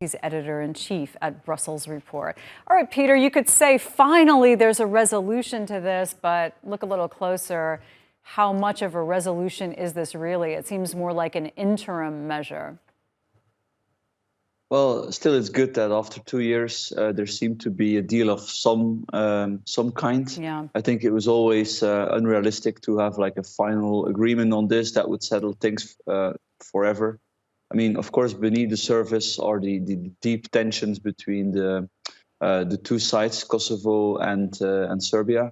He's editor-in-chief at Brussels Report. All right, Peter, you could say finally there's a resolution to this, but look a little closer. How much of a resolution is this really? It seems more like an interim measure. Well, still, it's good that after 2 years there seemed to be a deal of some kind. Yeah. I think it was always unrealistic to have like a final agreement on this that would settle things forever. I mean, of course, beneath the surface are the deep tensions between the two sides, Kosovo and Serbia.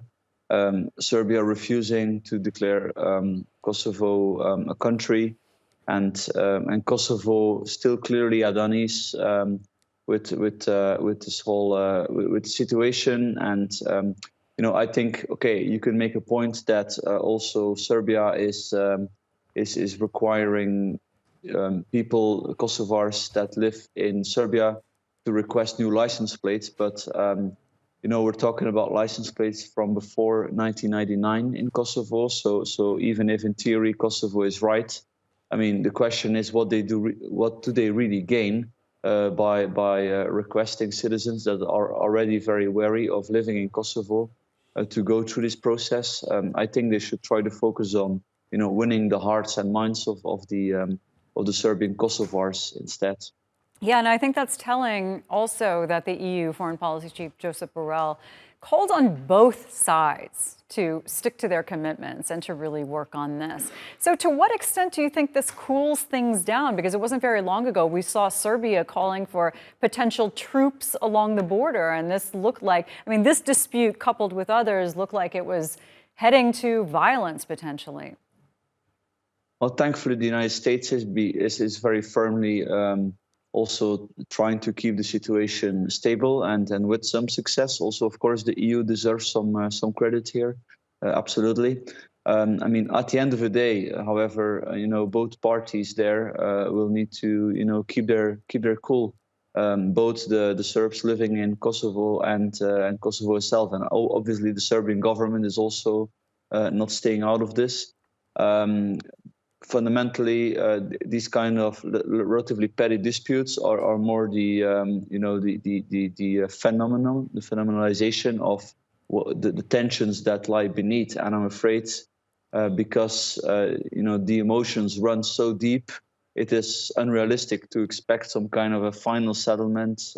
Serbia refusing to declare Kosovo a country, and Kosovo still clearly at unease with this whole with the situation. And I think, okay, you can make a point that also Serbia is requiring people, Kosovars that live in Serbia, to request new license plates, but we're talking about license plates from before 1999 in Kosovo. So even if in theory Kosovo is right, I mean, the question is what do they really gain by requesting citizens that are already very wary of living in Kosovo to go through this process? I think they should try to focus on winning the hearts and minds of the Serbian Kosovars instead. Yeah, and I think that's telling also that the EU Foreign Policy Chief Josep Borrell called on both sides to stick to their commitments and to really work on this. So to what extent do you think this cools things down? Because it wasn't very long ago we saw Serbia calling for potential troops along the border, and this looked like, I mean, this dispute coupled with others looked like it was heading to violence potentially. Well, thankfully, the United States is very firmly also trying to keep the situation stable and with some success. Also, of course, the EU deserves some credit here, absolutely. I mean, at the end of the day, however, both parties there will need to keep their cool. Both the Serbs living in Kosovo and Kosovo itself, and obviously the Serbian government is also not staying out of this. Fundamentally, these kind of relatively petty disputes are more the phenomenalization of the tensions that lie beneath. And I'm afraid because the emotions run so deep, it is unrealistic to expect some kind of a final settlement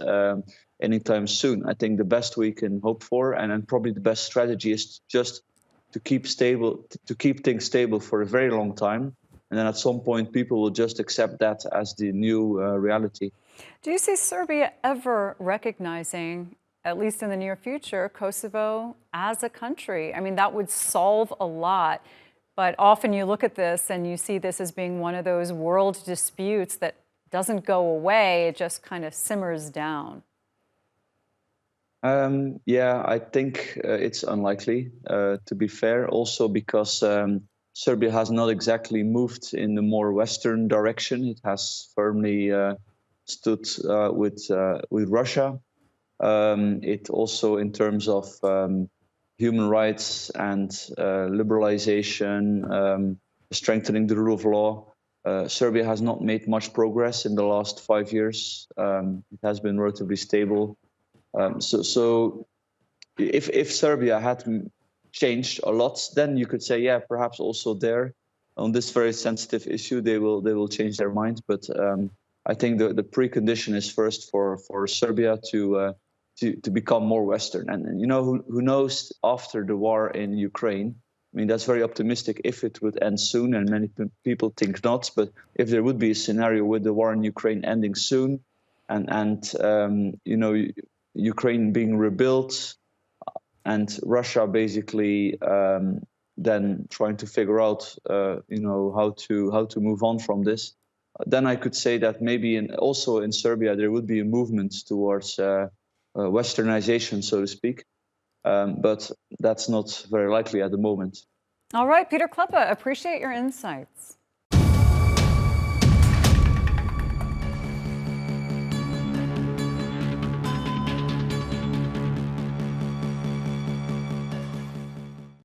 anytime soon. I think the best we can hope for, and probably the best strategy, is just to keep things stable for a very long time. And then at some point, people will just accept that as the new reality. Do you see Serbia ever recognizing, at least in the near future, Kosovo as a country? I mean, that would solve a lot. But often you look at this and you see this as being one of those world disputes that doesn't go away. It just kind of simmers down. Yeah, I think it's unlikely, to be fair, also because Serbia has not exactly moved in the more Western direction. It has firmly stood with Russia. It also, in terms of human rights and liberalization, strengthening the rule of law, Serbia has not made much progress in the last 5 years. It has been relatively stable. So if Serbia had changed a lot, then you could say, yeah, perhaps also there on this very sensitive issue, they will change their minds. But I think the precondition is first for Serbia to become more Western. And who knows, after the war in Ukraine, I mean, that's very optimistic if it would end soon, and many people think not. But if there would be a scenario with the war in Ukraine ending soon, and Ukraine being rebuilt, and Russia basically then trying to figure out, how to move on from this, then I could say that maybe also in Serbia there would be a movement towards Westernization, so to speak. But that's not very likely at the moment. All right, Peter Kleppe, appreciate your insights.